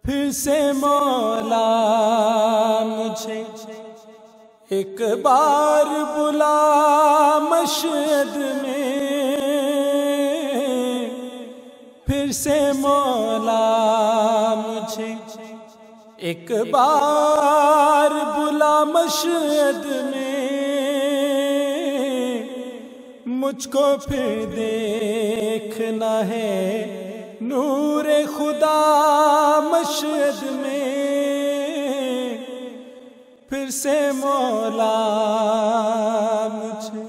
پھر سے مولا مجھے ایک بار بلا مشہد میں، پھر سے مولا مجھے ایک بار بلا مشہد میں، مجھ کو پھر دیکھنا ہے نور خدا مشہد میں، پھر سے مولا مجھے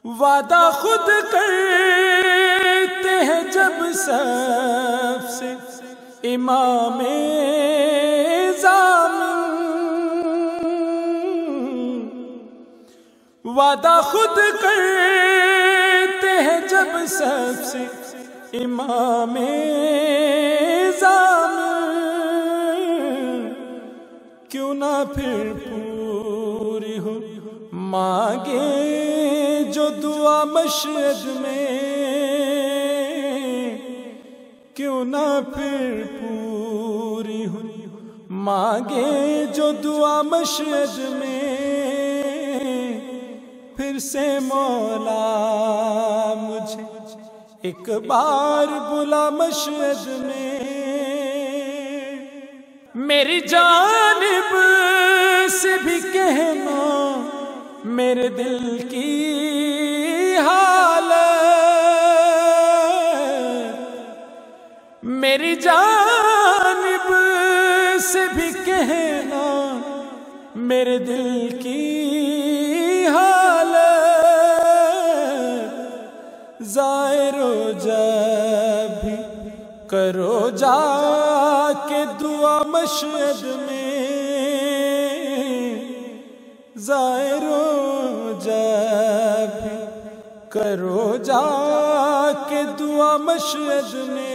وعدہ خود کرتے ہیں جب صف سے امام ضامن، وعدہ خود کرتے ہیں جب صف سے امام ضامن، کیوں نہ پھر پوری ہو مانگے جو دعا مشہد میں، کیوں نہ پھر پوری ہو مانگے جو دعا مشہد میں، پھر سے مولا مجھے ایک بار بلا مشہد میں، میری جانب سے بھی کہنا میرے دل کی حالت، میری جانب سے بھی کہنا میرے دل کی حالت، زائرو جب بھی کرو جا کے دعا مشہد میں، زائرو جب بھی کرو جا کے دعا مشہد میں،